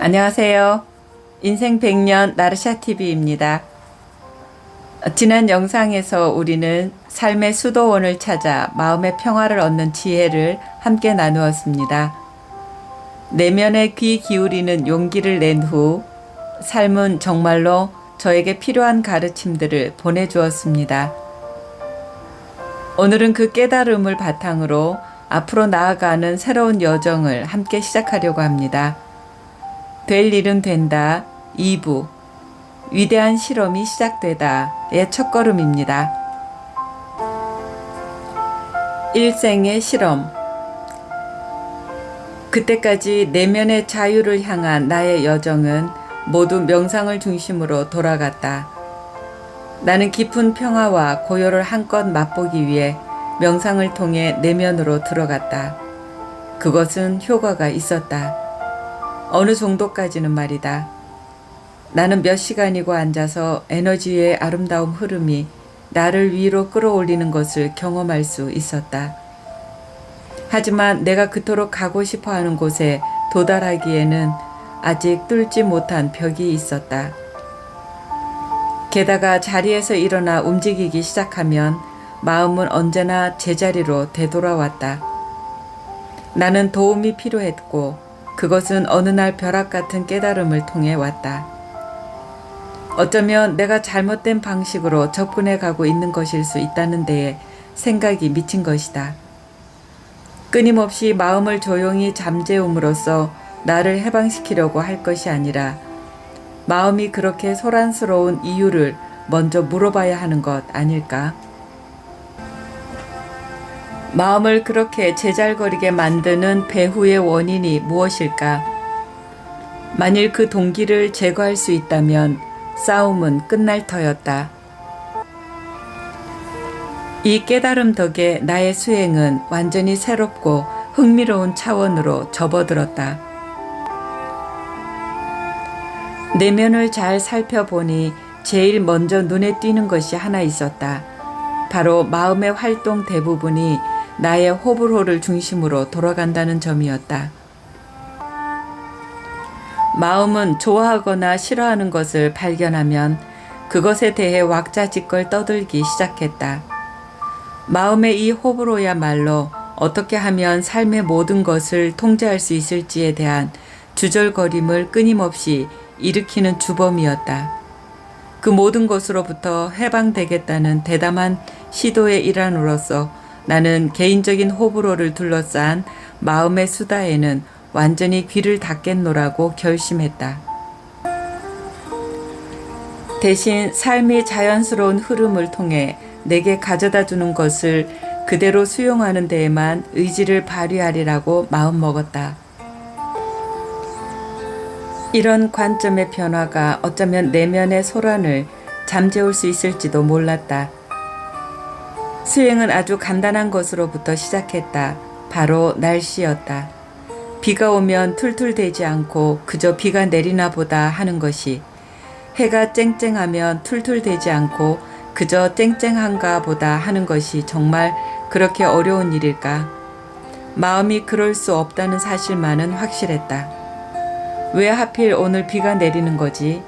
안녕하세요. 인생 100년 나르샤TV입니다. 지난 영상에서 우리는 삶의 수도원을 찾아 마음의 평화를 얻는 지혜를 함께 나누었습니다. 내면에 귀 기울이는 용기를 낸 후 삶은 정말로 저에게 필요한 가르침들을 보내주었습니다. 오늘은 그 깨달음을 바탕으로 앞으로 나아가는 새로운 여정을 함께 시작하려고 합니다. 될 일은 된다 2부 위대한 실험이 시작되다의 첫걸음입니다. 일생의 실험. 그때까지 내면의 자유를 향한 나의 여정은 모두 명상을 중심으로 돌아갔다. 나는 깊은 평화와 고요를 한껏 맛보기 위해 명상을 통해 내면으로 들어갔다. 그것은 효과가 있었다. 어느 정도까지는 말이다. 나는 몇 시간이고 앉아서 에너지의 아름다운 흐름이 나를 위로 끌어올리는 것을 경험할 수 있었다. 하지만 내가 그토록 가고 싶어 하는 곳에 도달하기에는 아직 뚫지 못한 벽이 있었다. 게다가 자리에서 일어나 움직이기 시작하면 마음은 언제나 제자리로 되돌아왔다. 나는 도움이 필요했고 그것은 어느 날 벼락 같은 깨달음을 통해 왔다. 어쩌면 내가 잘못된 방식으로 접근해 가고 있는 것일 수 있다는 데에 생각이 미친 것이다. 끊임없이 마음을 조용히 잠재움으로써 나를 해방시키려고 할 것이 아니라 마음이 그렇게 소란스러운 이유를 먼저 물어봐야 하는 것 아닐까? 마음을 그렇게 제잘거리게 만드는 배후의 원인이 무엇일까? 만일 그 동기를 제거할 수 있다면 싸움은 끝날 터였다. 이 깨달음 덕에 나의 수행은 완전히 새롭고 흥미로운 차원으로 접어들었다. 내면을 잘 살펴보니 제일 먼저 눈에 띄는 것이 하나 있었다. 바로 마음의 활동 대부분이 나의 호불호를 중심으로 돌아간다는 점이었다. 마음은 좋아하거나 싫어하는 것을 발견하면 그것에 대해 왁자지껄 떠들기 시작했다. 마음의 이 호불호야말로 어떻게 하면 삶의 모든 것을 통제할 수 있을지에 대한 주절거림을 끊임없이 일으키는 주범이었다. 그 모든 것으로부터 해방되겠다는 대담한 시도의 일환으로서 나는 개인적인 호불호를 둘러싼 마음의 수다에는 완전히 귀를 닫겠노라고 결심했다. 대신 삶이 자연스러운 흐름을 통해 내게 가져다 주는 것을 그대로 수용하는 데에만 의지를 발휘하리라고 마음먹었다. 이런 관점의 변화가 어쩌면 내면의 소란을 잠재울 수 있을지도 몰랐다. 수행은 아주 간단한 것으로부터 시작했다. 바로 날씨였다. 비가 오면 툴툴대지 않고 그저 비가 내리나 보다 하는 것이, 해가 쨍쨍하면 툴툴대지 않고 그저 쨍쨍한가 보다 하는 것이 정말 그렇게 어려운 일일까? 마음이 그럴 수 없다는 사실만은 확실했다. 왜 하필 오늘 비가 내리는 거지?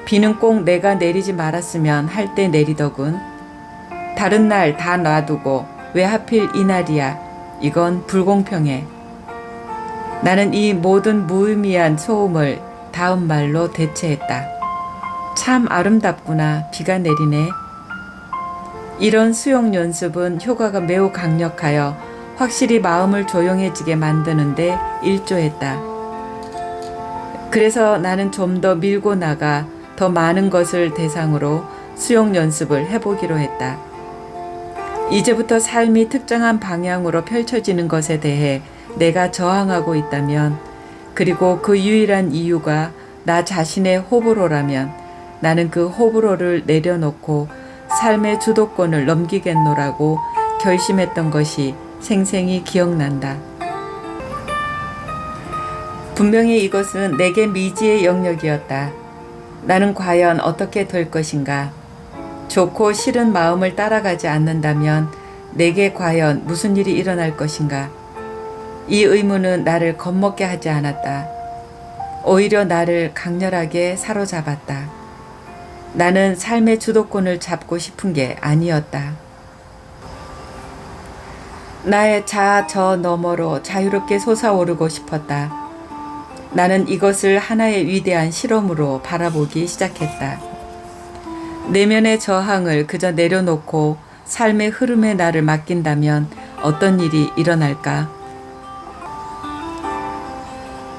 비는 꼭 내가 내리지 말았으면 할 때 내리더군. 다른 날 다 놔두고 왜 하필 이날이야? 이건 불공평해. 나는 이 모든 무의미한 소음을 다음 말로 대체했다. 참 아름답구나. 비가 내리네. 이런 수용 연습은 효과가 매우 강력하여 확실히 마음을 조용해지게 만드는데 일조했다. 그래서 나는 좀 더 밀고 나가 더 많은 것을 대상으로 수용 연습을 해보기로 했다. 이제부터 삶이 특정한 방향으로 펼쳐지는 것에 대해 내가 저항하고 있다면, 그리고 그 유일한 이유가 나 자신의 호불호라면 나는 그 호불호를 내려놓고 삶의 주도권을 넘기겠노라고 결심했던 것이 생생히 기억난다. 분명히 이것은 내게 미지의 영역이었다. 나는 과연 어떻게 될 것인가? 좋고 싫은 마음을 따라가지 않는다면 내게 과연 무슨 일이 일어날 것인가? 이 의문은 나를 겁먹게 하지 않았다. 오히려 나를 강렬하게 사로잡았다. 나는 삶의 주도권을 잡고 싶은 게 아니었다. 나의 자아 저 너머로 자유롭게 솟아오르고 싶었다. 나는 이것을 하나의 위대한 실험으로 바라보기 시작했다. 내면의 저항을 그저 내려놓고 삶의 흐름에 나를 맡긴다면 어떤 일이 일어날까?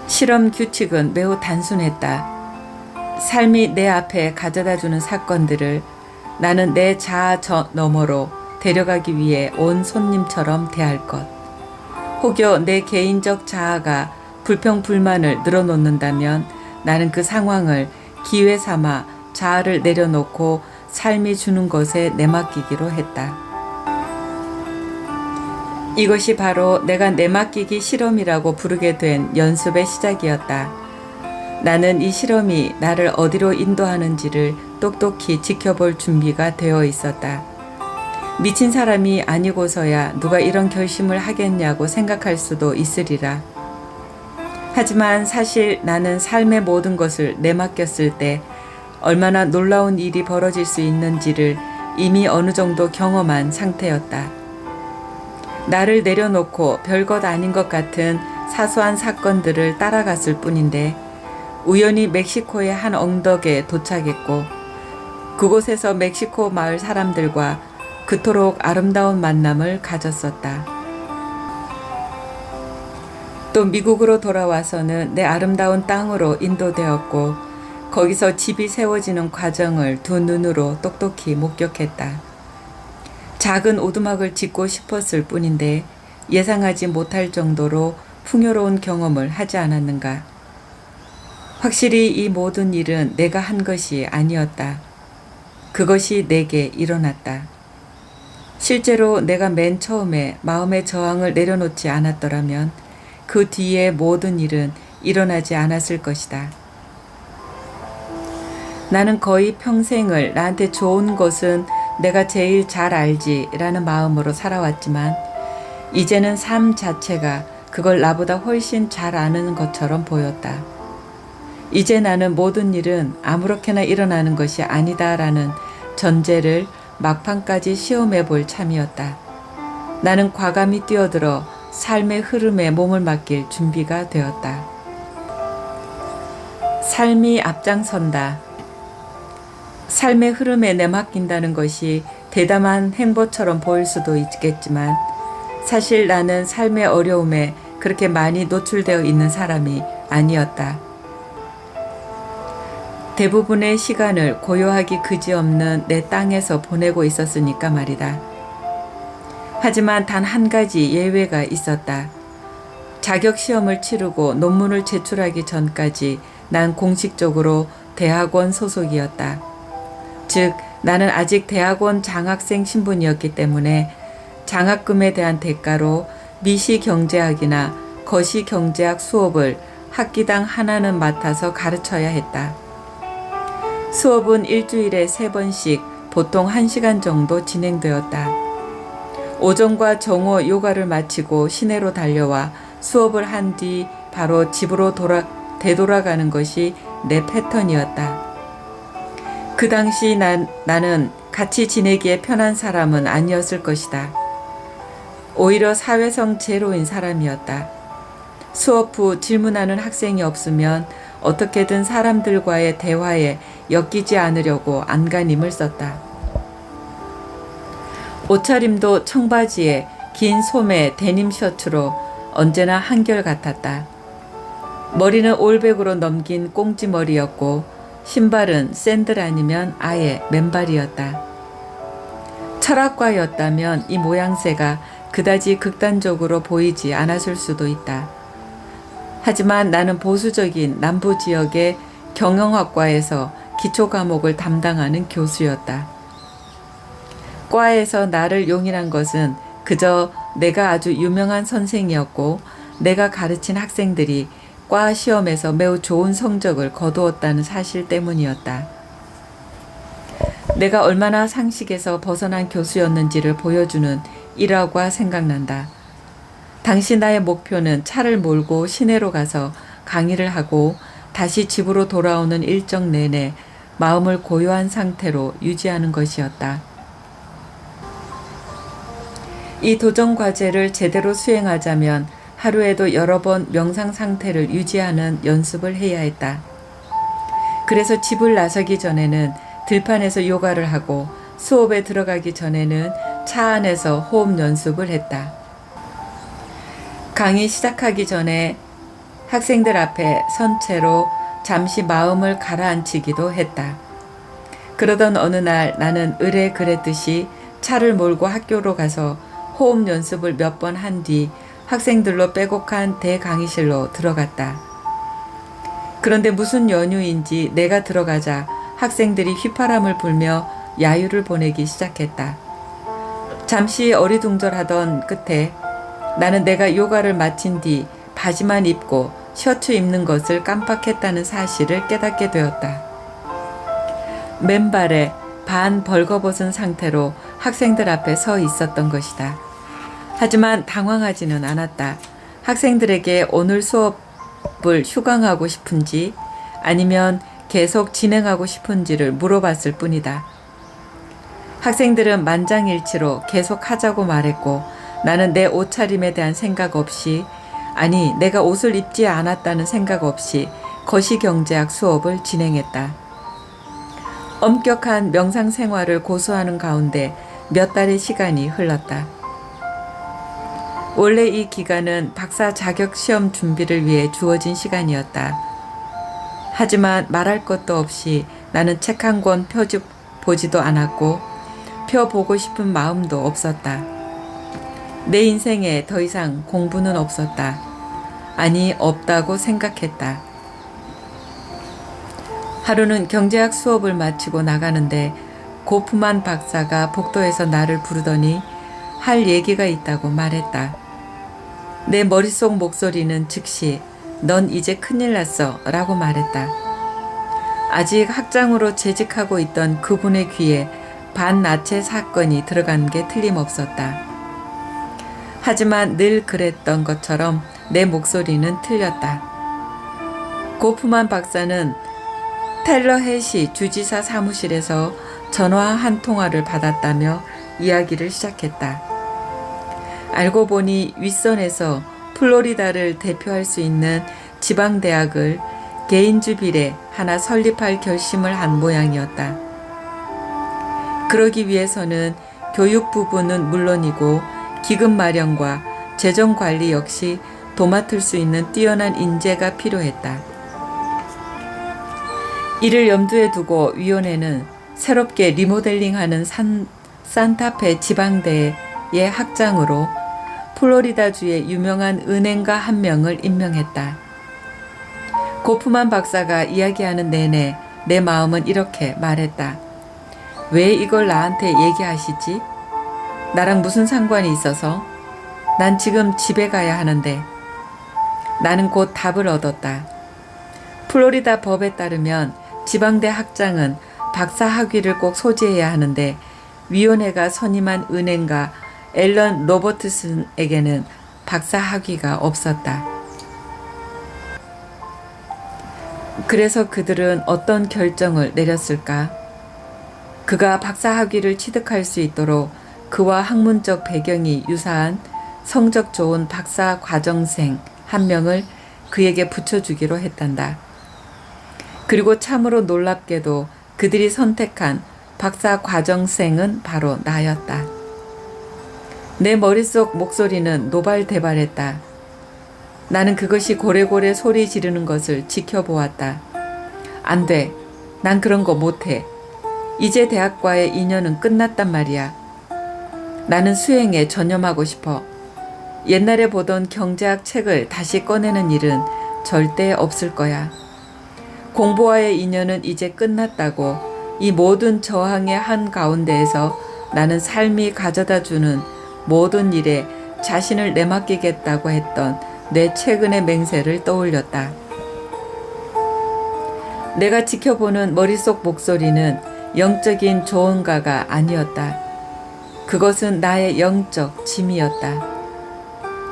실험 규칙은 매우 단순했다. 삶이 내 앞에 가져다주는 사건들을 나는 내 자아 저 너머로 데려가기 위해 온 손님처럼 대할 것. 혹여 내 개인적 자아가 불평불만을 늘어놓는다면 나는 그 상황을 기회 삼아 자아를 내려놓고 삶이 주는 것에 내맡기기로 했다. 이것이 바로 내가 내맡기기 실험이라고 부르게 된 연습의 시작이었다. 나는 이 실험이 나를 어디로 인도하는지를 똑똑히 지켜볼 준비가 되어 있었다. 미친 사람이 아니고서야 누가 이런 결심을 하겠냐고 생각할 수도 있으리라. 하지만 사실 나는 삶의 모든 것을 내맡겼을 때 얼마나 놀라운 일이 벌어질 수 있는지를 이미 어느 정도 경험한 상태였다. 나를 내려놓고 별것 아닌 것 같은 사소한 사건들을 따라갔을 뿐인데 우연히 멕시코의 한 언덕에 도착했고 그곳에서 멕시코 마을 사람들과 그토록 아름다운 만남을 가졌었다. 또 미국으로 돌아와서는 내 아름다운 땅으로 인도되었고 거기서 집이 세워지는 과정을 두 눈으로 똑똑히 목격했다. 작은 오두막을 짓고 싶었을 뿐인데 예상하지 못할 정도로 풍요로운 경험을 하지 않았는가. 확실히 이 모든 일은 내가 한 것이 아니었다. 그것이 내게 일어났다. 실제로 내가 맨 처음에 마음의 저항을 내려놓지 않았더라면 그 뒤에 모든 일은 일어나지 않았을 것이다. 나는 거의 평생을 나한테 좋은 것은 내가 제일 잘 알지라는 마음으로 살아왔지만 이제는 삶 자체가 그걸 나보다 훨씬 잘 아는 것처럼 보였다. 이제 나는 모든 일은 아무렇게나 일어나는 것이 아니다라는 전제를 막판까지 시험해 볼 참이었다. 나는 과감히 뛰어들어 삶의 흐름에 몸을 맡길 준비가 되었다. 삶이 앞장선다. 삶의 흐름에 내맡긴다는 것이 대담한 행보처럼 보일 수도 있겠지만 사실 나는 삶의 어려움에 그렇게 많이 노출되어 있는 사람이 아니었다. 대부분의 시간을 고요하기 그지없는 내 땅에서 보내고 있었으니까 말이다. 하지만 단 한 가지 예외가 있었다. 자격 시험을 치르고 논문을 제출하기 전까지 난 공식적으로 대학원 소속이었다. 즉, 나는 아직 대학원 장학생 신분이었기 때문에 장학금에 대한 대가로 미시경제학이나 거시경제학 수업을 학기당 하나는 맡아서 가르쳐야 했다. 수업은 일주일에 3번씩 보통 1시간 정도 진행되었다. 오전과 정오 요가를 마치고 시내로 달려와 수업을 한 뒤 바로 집으로 되돌아가는 것이 내 패턴이었다. 그 당시 나는 같이 지내기에 편한 사람은 아니었을 것이다. 오히려 사회성 제로인 사람이었다. 수업 후 질문하는 학생이 없으면 어떻게든 사람들과의 대화에 엮이지 않으려고 안간힘을 썼다. 옷차림도 청바지에 긴 소매 데님 셔츠로 언제나 한결같았다. 머리는 올백으로 넘긴 꽁지머리였고 신발은 샌들 아니면 아예 맨발이었다. 철학과였다면 이 모양새가 그다지 극단적으로 보이지 않았을 수도 있다. 하지만 나는 보수적인 남부 지역의 경영학과에서 기초 과목을 담당하는 교수였다. 과에서 나를 용인한 것은 그저 내가 아주 유명한 선생이었고 내가 가르친 학생들이 과 시험에서 매우 좋은 성적을 거두었다는 사실 때문이었다. 내가 얼마나 상식에서 벗어난 교수였는지를 보여주는 일화가 생각난다. 당시 나의 목표는 차를 몰고 시내로 가서 강의를 하고 다시 집으로 돌아오는 일정 내내 마음을 고요한 상태로 유지하는 것이었다. 이 도전 과제를 제대로 수행하자면 하루에도 여러 번 명상 상태를 유지하는 연습을 해야 했다. 그래서 집을 나서기 전에는 들판에서 요가를 하고 수업에 들어가기 전에는 차 안에서 호흡 연습을 했다. 강의 시작하기 전에 학생들 앞에 선 채로 잠시 마음을 가라앉히기도 했다. 그러던 어느 날 나는 의례 그랬듯이 차를 몰고 학교로 가서 호흡 연습을 몇 번 한 뒤 학생들로 빼곡한 대강의실로 들어갔다. 그런데 무슨 연유인지 내가 들어가자 학생들이 휘파람을 불며 야유를 보내기 시작했다. 잠시 어리둥절하던 끝에 나는 내가 요가를 마친 뒤 바지만 입고 셔츠 입는 것을 깜빡했다는 사실을 깨닫게 되었다. 맨발에 반 벌거벗은 상태로 학생들 앞에 서 있었던 것이다. 하지만 당황하지는 않았다. 학생들에게 오늘 수업을 휴강하고 싶은지 아니면 계속 진행하고 싶은지를 물어봤을 뿐이다. 학생들은 만장일치로 계속 하자고 말했고 나는 내 옷차림에 대한 생각 없이 아니 내가 옷을 입지 않았다는 생각 없이 거시경제학 수업을 진행했다. 엄격한 명상 생활을 고수하는 가운데 몇 달의 시간이 흘렀다. 원래 이 기간은 박사 자격 시험 준비를 위해 주어진 시간이었다. 하지만 말할 것도 없이 나는 책 한 권 보지도 않았고 펴보고 싶은 마음도 없었다. 내 인생에 더 이상 공부는 없었다. 아니 없다고 생각했다. 하루는 경제학 수업을 마치고 나가는데 고프만 박사가 복도에서 나를 부르더니 할 얘기가 있다고 말했다. 내 머릿속 목소리는 즉시 넌 이제 큰일 났어 라고 말했다. 아직 학장으로 재직하고 있던 그분의 귀에 반나체 사건이 들어간 게 틀림없었다. 하지만 늘 그랬던 것처럼 내 목소리는 틀렸다. 고프만 박사는 텔러헤시 주지사 사무실에서 전화 한 통화를 받았다며 이야기를 시작했다. 알고 보니 윗선에서 플로리다를 대표할 수 있는 지방대학을 게인즈빌에 하나 설립할 결심을 한 모양이었다. 그러기 위해서는 교육 부분은 물론이고 기금 마련과 재정 관리 역시 도맡을 수 있는 뛰어난 인재가 필요했다. 이를 염두에 두고 위원회는 새롭게 리모델링하는 산타페 지방대의 학장으로 플로리다주의 유명한 은행가 한 명을 임명했다. 고프만 박사가 이야기하는 내내 내 마음은 이렇게 말했다. 왜 이걸 나한테 얘기하시지? 나랑 무슨 상관이 있어서? 난 지금 집에 가야 하는데. 나는 곧 답을 얻었다. 플로리다 법에 따르면 지방대 학장은 박사 학위를 꼭 소지해야 하는데 위원회가 선임한 은행가 앨런 로버트슨에게는 박사 학위가 없었다. 그래서 그들은 어떤 결정을 내렸을까? 그가 박사 학위를 취득할 수 있도록 그와 학문적 배경이 유사한 성적 좋은 박사 과정생 한 명을 그에게 붙여주기로 했단다. 그리고 참으로 놀랍게도 그들이 선택한 박사 과정생은 바로 나였다. 내 머릿속 목소리는 노발대발했다. 나는 그것이 고래고래 소리 지르는 것을 지켜보았다. 안 돼. 난 그런 거 못해. 이제 대학과의 인연은 끝났단 말이야. 나는 수행에 전념하고 싶어. 옛날에 보던 경제학 책을 다시 꺼내는 일은 절대 없을 거야. 공부와의 인연은 이제 끝났다고 이 모든 저항의 한가운데에서 나는 삶이 가져다주는 모든 일에 자신을 내맡기겠다고 했던 내 최근의 맹세를 떠올렸다. 내가 지켜보는 머릿속 목소리는 영적인 조언가가 아니었다. 그것은 나의 영적 짐이었다.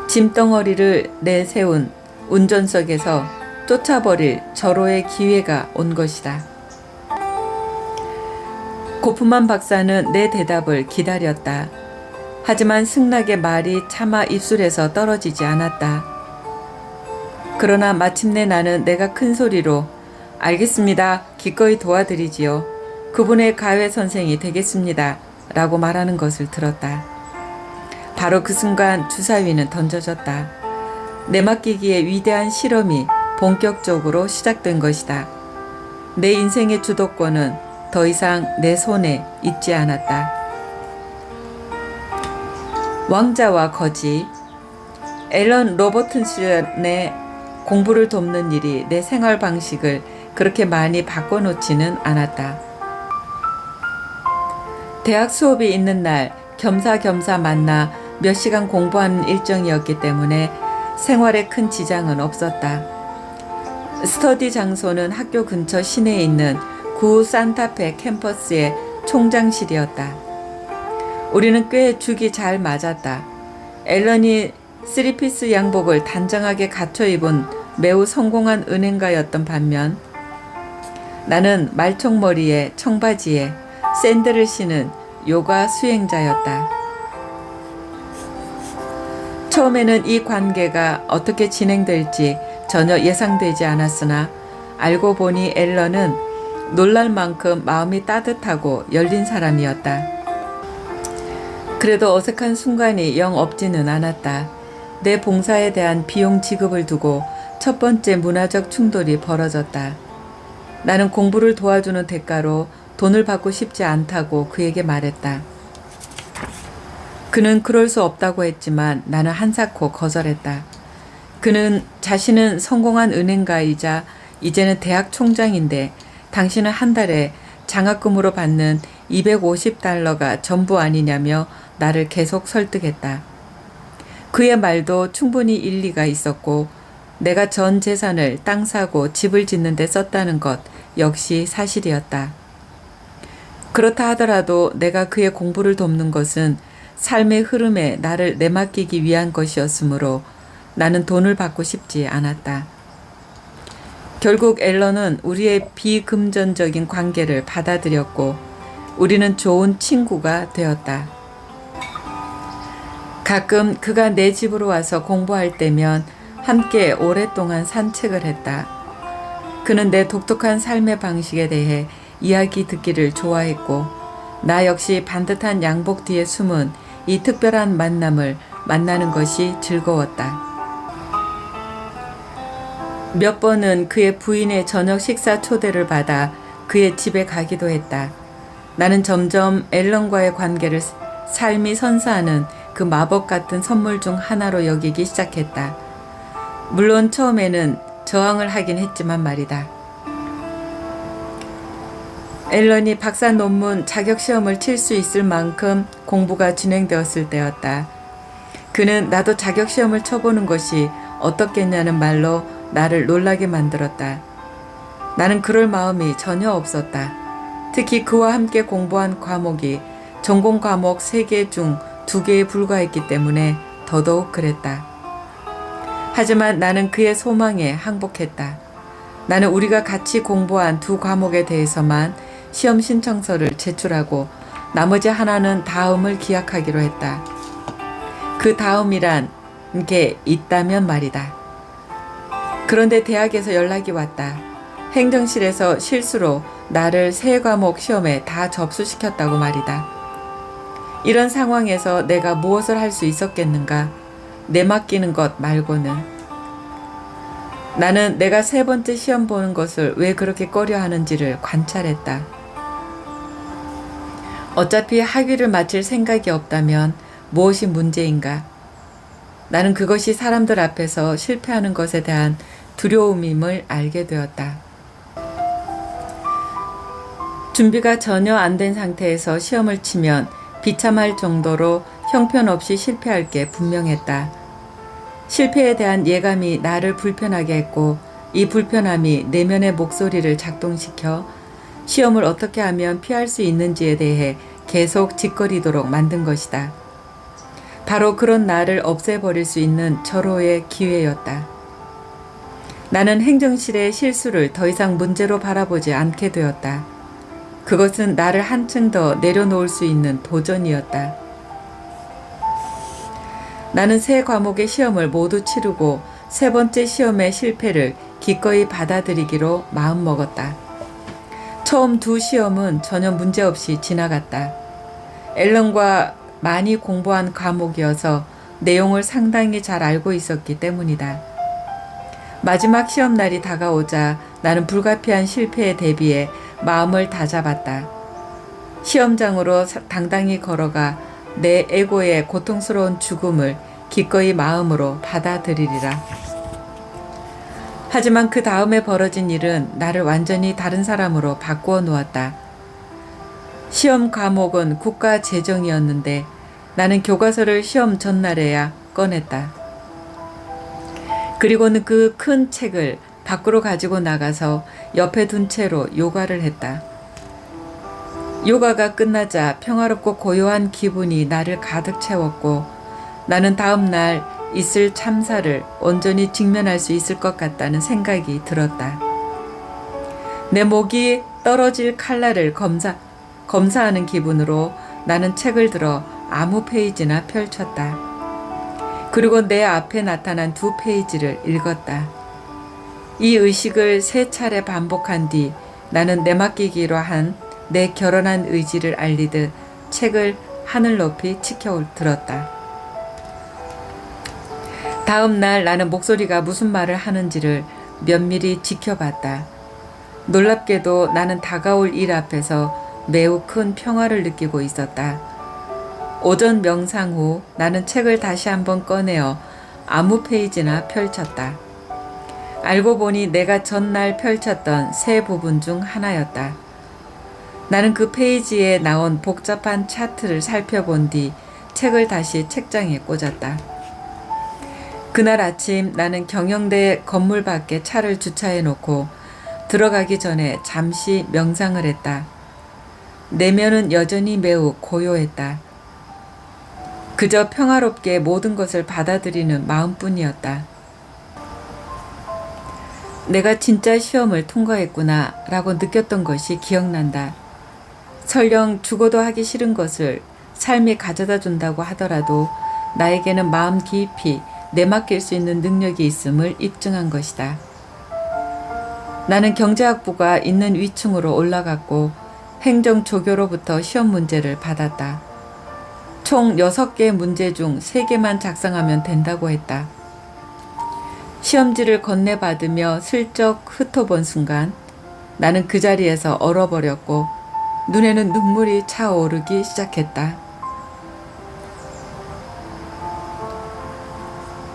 짐덩어리를 내세운 운전석에서 쫓아버릴 절호의 기회가 온 것이다. 고프만 박사는 내 대답을 기다렸다. 하지만 승낙의 말이 차마 입술에서 떨어지지 않았다. 그러나 마침내 나는 내가 큰 소리로 알겠습니다. 기꺼이 도와드리지요. 그분의 가외 선생이 되겠습니다. 라고 말하는 것을 들었다. 바로 그 순간 주사위는 던져졌다. 내맡기기의 위대한 실험이 본격적으로 시작된 것이다. 내 인생의 주도권은 더 이상 내 손에 있지 않았다. 왕자와 거지. 앨런 로버튼슨의 공부를 돕는 일이 내 생활 방식을 그렇게 많이 바꿔놓지는 않았다. 대학 수업이 있는 날 겸사겸사 만나 몇 시간 공부하는 일정이었기 때문에 생활에 큰 지장은 없었다. 스터디 장소는 학교 근처 시내에 있는 구 산타페 캠퍼스의 총장실이었다. 우리는 꽤 죽이 잘 맞았다. 앨런이 3피스 양복을 단정하게 갖춰 입은 매우 성공한 은행가였던 반면 나는 말총머리에 청바지에 샌들을 신은 요가 수행자였다. 처음에는 이 관계가 어떻게 진행될지 전혀 예상되지 않았으나 알고 보니 앨런은 놀랄 만큼 마음이 따뜻하고 열린 사람이었다. 그래도 어색한 순간이 영 없지는 않았다. 내 봉사에 대한 비용 지급을 두고 첫 번째 문화적 충돌이 벌어졌다. 나는 공부를 도와주는 대가로 돈을 받고 싶지 않다고 그에게 말했다. 그는 그럴 수 없다고 했지만 나는 한사코 거절했다. 그는 자신은 성공한 은행가이자 이제는 대학 총장인데 당신은 한 달에 장학금으로 받는 $250가 전부 아니냐며 나를 계속 설득했다. 그의 말도 충분히 일리가 있었고 내가 전 재산을 땅 사고 집을 짓는 데 썼다는 것 역시 사실이었다. 그렇다 하더라도 내가 그의 공부를 돕는 것은 삶의 흐름에 나를 내맡기기 위한 것이었으므로 나는 돈을 받고 싶지 않았다. 결국 앨런은 우리의 비금전적인 관계를 받아들였고 우리는 좋은 친구가 되었다. 가끔 그가 내 집으로 와서 공부할 때면 함께 오랫동안 산책을 했다. 그는 내 독특한 삶의 방식에 대해 이야기 듣기를 좋아했고 나 역시 반듯한 양복 뒤에 숨은 이 특별한 만남을 만나는 것이 즐거웠다. 몇 번은 그의 부인의 저녁 식사 초대를 받아 그의 집에 가기도 했다. 나는 점점 앨런과의 관계를 삶이 선사하는 그 마법 같은 선물 중 하나로 여기기 시작했다. 물론 처음에는 저항을 하긴 했지만 말이다. 앨런이 박사 논문 자격시험을 칠 수 있을 만큼 공부가 진행되었을 때였다. 그는 나도 자격시험을 쳐보는 것이 어떻겠냐는 말로 나를 놀라게 만들었다. 나는 그럴 마음이 전혀 없었다. 특히 그와 함께 공부한 과목이 전공 과목 3개 중 2개에 불과했기 때문에 더더욱 그랬다. 하지만 나는 그의 소망에 항복했다. 나는 우리가 같이 공부한 2 과목에 대해서만 시험 신청서를 제출하고 나머지 하나는 다음을 기약하기로 했다. 그 다음이란 게 있다면 말이다. 그런데 대학에서 연락이 왔다. 행정실에서 실수로 나를 3 과목 시험에 다 접수시켰다고 말이다. 이런 상황에서 내가 무엇을 할 수 있었겠는가? 내맡기는 것 말고는. 나는 내가 3번째 시험 보는 것을 왜 그렇게 꺼려 하는지를 관찰했다. 어차피 학위를 마칠 생각이 없다면 무엇이 문제인가? 나는 그것이 사람들 앞에서 실패하는 것에 대한 두려움임을 알게 되었다. 준비가 전혀 안 된 상태에서 시험을 치면 비참할 정도로 형편없이 실패할 게 분명했다. 실패에 대한 예감이 나를 불편하게 했고 이 불편함이 내면의 목소리를 작동시켜 시험을 어떻게 하면 피할 수 있는지에 대해 계속 짓거리도록 만든 것이다. 바로 그런 나를 없애버릴 수 있는 절호의 기회였다. 나는 행정실의 실수를 더 이상 문제로 바라보지 않게 되었다. 그것은 나를 한층 더 내려놓을 수 있는 도전이었다. 나는 세 과목의 시험을 모두 치르고 세 번째 시험의 실패를 기꺼이 받아들이기로 마음먹었다. 처음 두 시험은 전혀 문제없이 지나갔다. 앨런과 많이 공부한 과목이어서 내용을 상당히 잘 알고 있었기 때문이다. 마지막 시험날이 다가오자 나는 불가피한 실패에 대비해 마음을 다잡았다. 시험장으로 당당히 걸어가 내 에고의 고통스러운 죽음을 기꺼이 마음으로 받아들이리라. 하지만 그 다음에 벌어진 일은 나를 완전히 다른 사람으로 바꾸어 놓았다. 시험 과목은 국가 재정이었는데 나는 교과서를 시험 전날에야 꺼냈다. 그리고는 그 큰 책을 밖으로 가지고 나가서 옆에 둔 채로 요가를 했다. 요가가 끝나자 평화롭고 고요한 기분이 나를 가득 채웠고 나는 다음 날 있을 참사를 온전히 직면할 수 있을 것 같다는 생각이 들었다. 내 목이 떨어질 칼날을 검사하는 기분으로 나는 책을 들어 아무 페이지나 펼쳤다. 그리고 내 앞에 나타난 두 페이지를 읽었다. 이 의식을 세 차례 반복한 뒤 나는 내맡기기로 한 내 결연한 의지를 알리듯 책을 하늘 높이 치켜 들었다. 다음 날 나는 목소리가 무슨 말을 하는지를 면밀히 지켜봤다. 놀랍게도 나는 다가올 일 앞에서 매우 큰 평화를 느끼고 있었다. 오전 명상 후 나는 책을 다시 한번 꺼내어 아무 페이지나 펼쳤다. 알고 보니 내가 전날 펼쳤던 세 부분 중 하나였다. 나는 그 페이지에 나온 복잡한 차트를 살펴본 뒤 책을 다시 책장에 꽂았다. 그날 아침 나는 경영대 건물 밖에 차를 주차해 놓고 들어가기 전에 잠시 명상을 했다. 내면은 여전히 매우 고요했다. 그저 평화롭게 모든 것을 받아들이는 마음뿐이었다. 내가 진짜 시험을 통과했구나 라고 느꼈던 것이 기억난다. 설령 죽어도 하기 싫은 것을 삶이 가져다 준다고 하더라도 나에게는 마음 깊이 내맡길 수 있는 능력이 있음을 입증한 것이다. 나는 경제학부가 있는 위층으로 올라갔고 행정조교로부터 시험 문제를 받았다. 총 6개 문제 중 3개만 작성하면 된다고 했다. 시험지를 건네받으며 슬쩍 흩어본 순간 나는 그 자리에서 얼어버렸고 눈에는 눈물이 차오르기 시작했다.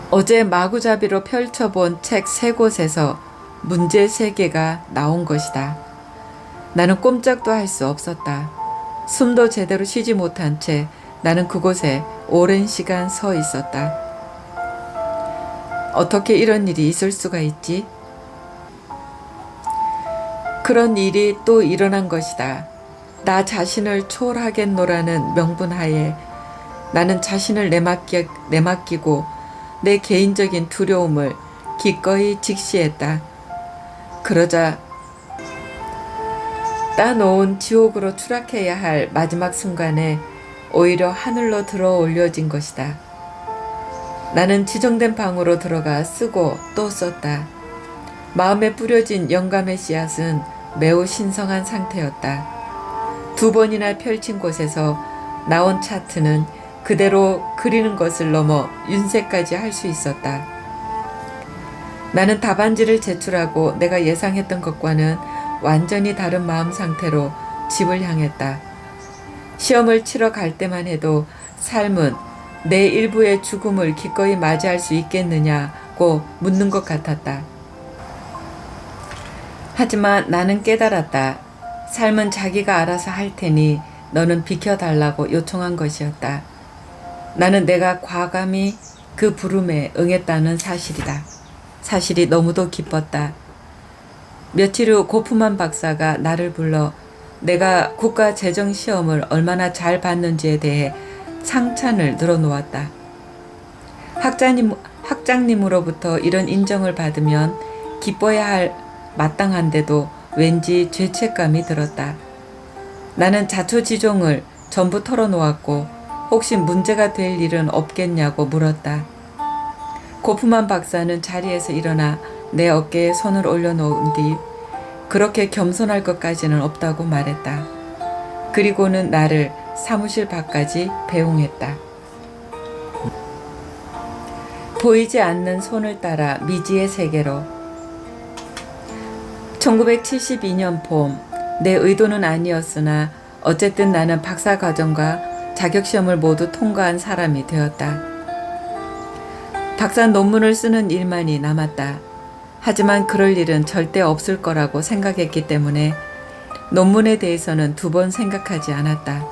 어제 마구잡이로 펼쳐본 책 3곳에서 문제 3개가 나온 것이다. 나는 꼼짝도 할 수 없었다. 숨도 제대로 쉬지 못한 채 나는 그곳에 오랜 시간 서 있었다. 어떻게 이런 일이 있을 수가 있지? 그런 일이 또 일어난 것이다. 나 자신을 초월하겠노라는 명분하에 나는 자신을 내맡기고 내 개인적인 두려움을 기꺼이 직시했다. 그러자 따놓은 지옥으로 추락해야 할 마지막 순간에 오히려 하늘로 들어 올려진 것이다. 나는 지정된 방으로 들어가 쓰고 또 썼다. 마음에 뿌려진 영감의 씨앗은 매우 신성한 상태였다. 2번이나 펼친 곳에서 나온 차트는 그대로 그리는 것을 넘어 윤세까지 할 수 있었다. 나는 답안지를 제출하고 내가 예상했던 것과는 완전히 다른 마음 상태로 집을 향했다. 시험을 치러 갈 때만 해도 삶은 내 일부의 죽음을 기꺼이 맞이할 수 있겠느냐고 묻는 것 같았다. 하지만 나는 깨달았다. 삶은 자기가 알아서 할 테니 너는 비켜달라고 요청한 것이었다. 나는 내가 과감히 그 부름에 응했다는 사실이 너무도 기뻤다. 며칠 후 고프만 박사가 나를 불러 내가 국가 재정 시험을 얼마나 잘 봤는지에 대해 상찬을 늘어놓았다. 학장님으로부터 이런 인정을 받으면 기뻐야 할 마땅한데도 왠지 죄책감이 들었다. 나는 자초지종을 전부 털어놓았고 혹시 문제가 될 일은 없겠냐고 물었다. 고프만 박사는 자리에서 일어나 내 어깨에 손을 올려놓은 뒤 그렇게 겸손할 것까지는 없다고 말했다. 그리고는 나를 사무실 밖까지 배웅했다. 보이지 않는 손을 따라 미지의 세계로. 1972년 봄, 내 의도는 아니었으나 어쨌든 나는 박사과정과 자격시험을 모두 통과한 사람이 되었다. 박사 논문을 쓰는 일만이 남았다. 하지만 그럴 일은 절대 없을 거라고 생각했기 때문에 논문에 대해서는 두 번 생각하지 않았다.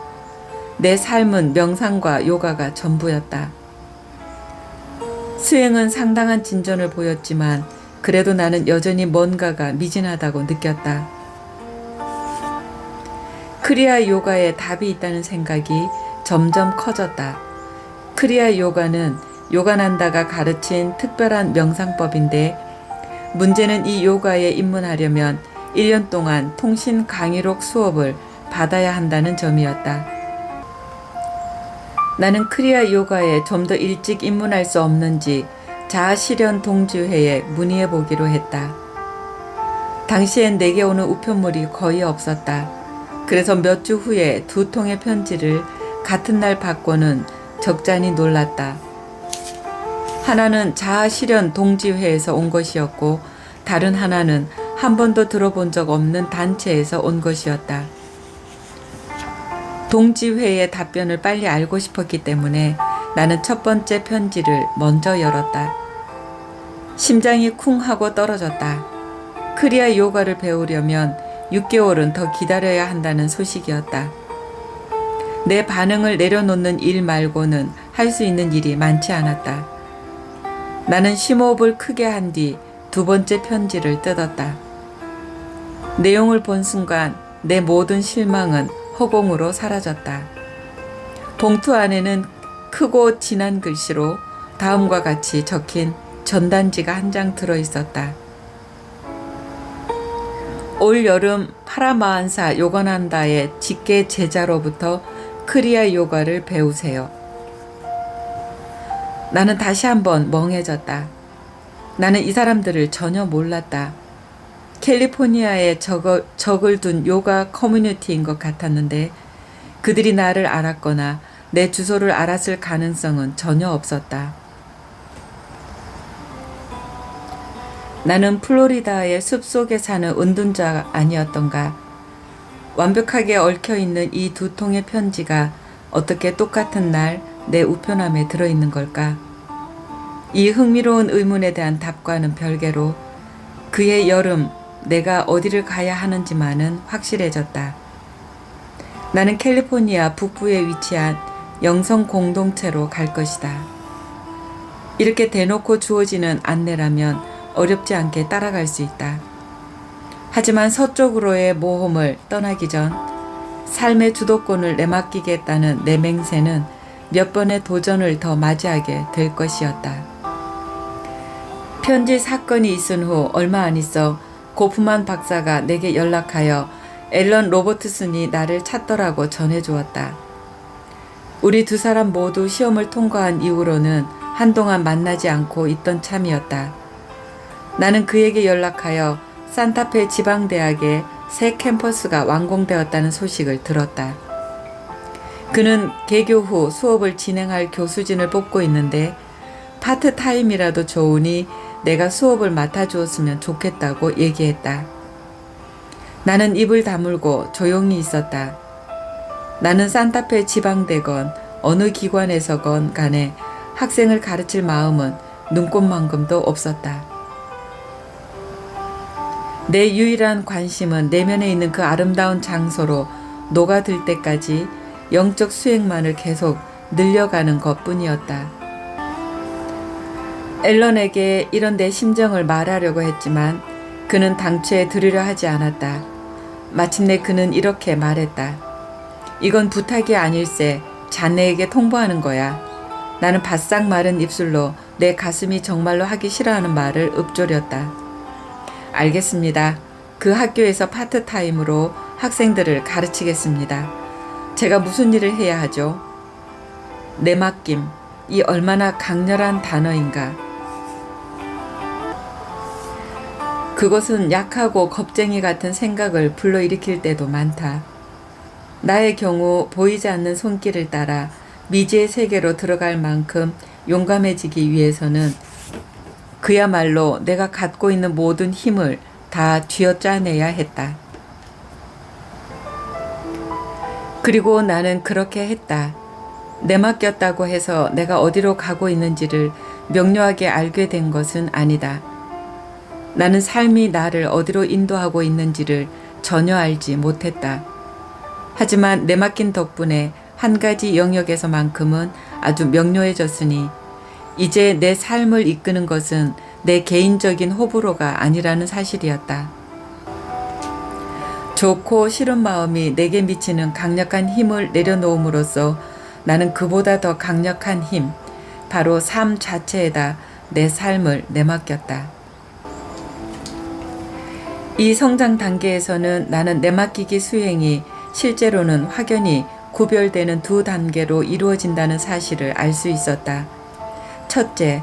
내 삶은 명상과 요가가 전부였다. 수행은 상당한 진전을 보였지만 그래도 나는 여전히 뭔가가 미진하다고 느꼈다. 크리아 요가에 답이 있다는 생각이 점점 커졌다. 크리아 요가는 요가난다가 가르친 특별한 명상법인데 문제는 이 요가에 입문하려면 1년 동안 통신 강의록 수업을 받아야 한다는 점이었다. 나는 크리아 요가에 좀 더 일찍 입문할 수 없는지 자아실현 동지회에 문의해 보기로 했다. 당시엔 내게 오는 우편물이 거의 없었다. 그래서 몇 주 후에 2통의 편지를 같은 날 받고는 적잖이 놀랐다. 하나는 자아실현 동지회에서 온 것이었고 다른 하나는 한 번도 들어본 적 없는 단체에서 온 것이었다. 동지회의 답변을 빨리 알고 싶었기 때문에 나는 첫 번째 편지를 먼저 열었다. 심장이 쿵 하고 떨어졌다. 크리아 요가를 배우려면 6개월은 더 기다려야 한다는 소식이었다. 내 반응을 내려놓는 일 말고는 할 수 있는 일이 많지 않았다. 나는 심호흡을 크게 한 뒤 두 번째 편지를 뜯었다. 내용을 본 순간 내 모든 실망은 허공으로 사라졌다. 봉투 안에는 크고 진한 글씨로 다음과 같이 적힌 전단지가 한 장 들어있었다. 올 여름 파라마한사 요가난다의 직계 제자로부터 크리아 요가를 배우세요. 나는 다시 한번 멍해졌다. 나는 이 사람들을 전혀 몰랐다. 캘리포니아에 적을 둔 요가 커뮤니티인 것 같았는데 그들이 나를 알았거나 내 주소를 알았을 가능성은 전혀 없었다. 나는 플로리다의 숲속에 사는 은둔자 아니었던가. 완벽하게 얽혀있는 이 2통의 편지가 어떻게 똑같은 날 내 우편함에 들어있는 걸까? 이 흥미로운 의문에 대한 답과는 별개로 그해 여름 내가 어디를 가야 하는지만은 확실해졌다. 나는 캘리포니아 북부에 위치한 영성 공동체로 갈 것이다. 이렇게 대놓고 주어지는 안내라면 어렵지 않게 따라갈 수 있다. 하지만 서쪽으로의 모험을 떠나기 전 삶의 주도권을 내맡기겠다는 내 맹세는 몇 번의 도전을 더 맞이하게 될 것이었다. 편지 사건이 있은 후 얼마 안 있어 고프만 박사가 내게 연락하여 앨런 로버트슨이 나를 찾더라고 전해주었다. 우리 두 사람 모두 시험을 통과한 이후로는 한동안 만나지 않고 있던 참이었다. 나는 그에게 연락하여 산타페 지방대학에 새 캠퍼스가 완공되었다는 소식을 들었다. 그는 개교 후 수업을 진행할 교수진을 뽑고 있는데 파트타임이라도 좋으니 내가 수업을 맡아주었으면 좋겠다고 얘기했다. 나는 입을 다물고 조용히 있었다. 나는 산타페 지방대건 어느 기관에서건 간에 학생을 가르칠 마음은 눈꼽만큼도 없었다. 내 유일한 관심은 내면에 있는 그 아름다운 장소로 녹아들 때까지 영적 수행만을 계속 늘려가는 것뿐이었다. 앨런에게 이런 내 심정을 말하려고 했지만 그는 당최 들으려 하지 않았다. 마침내 그는 이렇게 말했다. 이건 부탁이 아닐세. 자네에게 통보하는 거야. 나는 바싹 마른 입술로 내 가슴이 정말로 하기 싫어하는 말을 읊조렸다. 알겠습니다. 그 학교에서 파트타임으로 학생들을 가르치겠습니다. 제가 무슨 일을 해야 하죠? 내맡김, 이 얼마나 강렬한 단어인가. 그것은 약하고 겁쟁이 같은 생각을 불러일으킬 때도 많다. 나의 경우 보이지 않는 손길을 따라 미지의 세계로 들어갈 만큼 용감해지기 위해서는 그야말로 내가 갖고 있는 모든 힘을 다 쥐어짜내야 했다. 그리고 나는 그렇게 했다. 내맡겼다고 해서 내가 어디로 가고 있는지를 명료하게 알게 된 것은 아니다. 나는 삶이 나를 어디로 인도하고 있는지를 전혀 알지 못했다. 하지만 내맡긴 덕분에 한 가지 영역에서만큼은 아주 명료해졌으니 이제 내 삶을 이끄는 것은 내 개인적인 호불호가 아니라는 사실이었다. 좋고 싫은 마음이 내게 미치는 강력한 힘을 내려놓음으로써 나는 그보다 더 강력한 힘, 바로 삶 자체에다 내 삶을 내맡겼다. 이 성장 단계에서는 나는 내맡기기 수행이 실제로는 확연히 구별되는 두 단계로 이루어진다는 사실을 알 수 있었다. 첫째,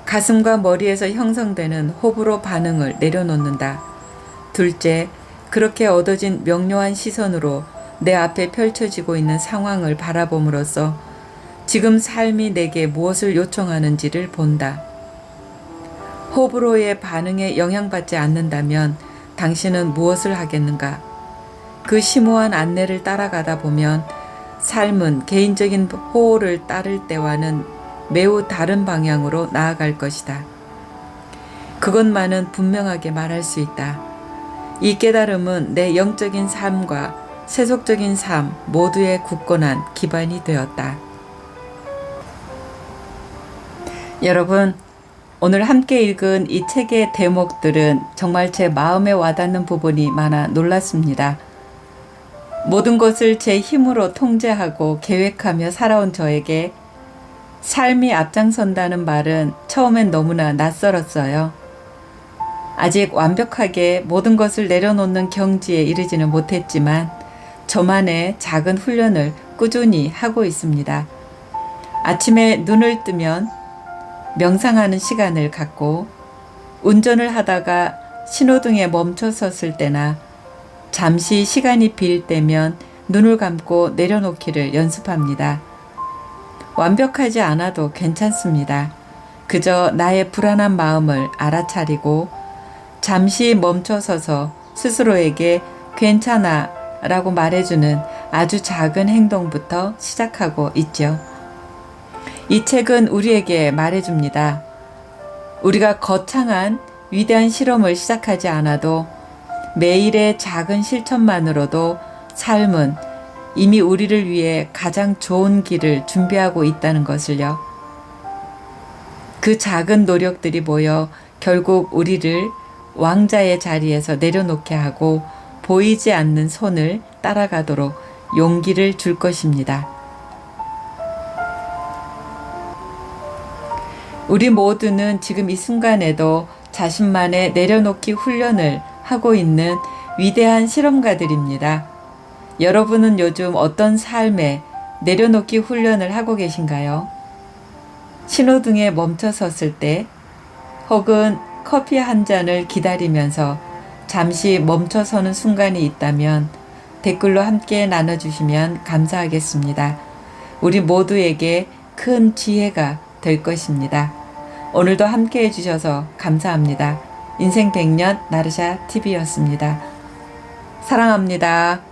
가슴과 머리에서 형성되는 호불호 반응을 내려놓는다. 둘째, 그렇게 얻어진 명료한 시선으로 내 앞에 펼쳐지고 있는 상황을 바라봄으로써 지금 삶이 내게 무엇을 요청하는지를 본다. 호불호의 반응에 영향받지 않는다면 당신은 무엇을 하겠는가? 그 심오한 안내를 따라가다 보면 삶은 개인적인 호호를 따를 때와는 매우 다른 방향으로 나아갈 것이다. 그것만은 분명하게 말할 수 있다. 이 깨달음은 내 영적인 삶과 세속적인 삶 모두의 굳건한 기반이 되었다. 여러분, 오늘 함께 읽은 이 책의 대목들은 정말 제 마음에 와닿는 부분이 많아 놀랐습니다. 모든 것을 제 힘으로 통제하고 계획하며 살아온 저에게 삶이 앞장선다는 말은 처음엔 너무나 낯설었어요. 아직 완벽하게 모든 것을 내려놓는 경지에 이르지는 못했지만 저만의 작은 훈련을 꾸준히 하고 있습니다. 아침에 눈을 뜨면 명상하는 시간을 갖고 운전을 하다가 신호등에 멈춰 섰을 때나 잠시 시간이 빌 때면 눈을 감고 내려놓기를 연습합니다. 완벽하지 않아도 괜찮습니다. 그저 나의 불안한 마음을 알아차리고 잠시 멈춰 서서 스스로에게 괜찮아 라고 말해주는 아주 작은 행동부터 시작하고 있죠. 이 책은 우리에게 말해줍니다. 우리가 거창한 위대한 실험을 시작하지 않아도 매일의 작은 실천만으로도 삶은 이미 우리를 위해 가장 좋은 길을 준비하고 있다는 것을요. 그 작은 노력들이 모여 결국 우리를 왕자의 자리에서 내려놓게 하고 보이지 않는 손을 따라가도록 용기를 줄 것입니다. 우리 모두는 지금 이 순간에도 자신만의 내려놓기 훈련을 하고 있는 위대한 실험가들입니다. 여러분은 요즘 어떤 삶에 내려놓기 훈련을 하고 계신가요? 신호등에 멈춰 섰을 때 혹은 커피 한 잔을 기다리면서 잠시 멈춰 서는 순간이 있다면 댓글로 함께 나눠주시면 감사하겠습니다. 우리 모두에게 큰 지혜가 될 것입니다. 오늘도 함께 해주셔서 감사합니다. 인생 100년 나르샤 TV였습니다. 사랑합니다.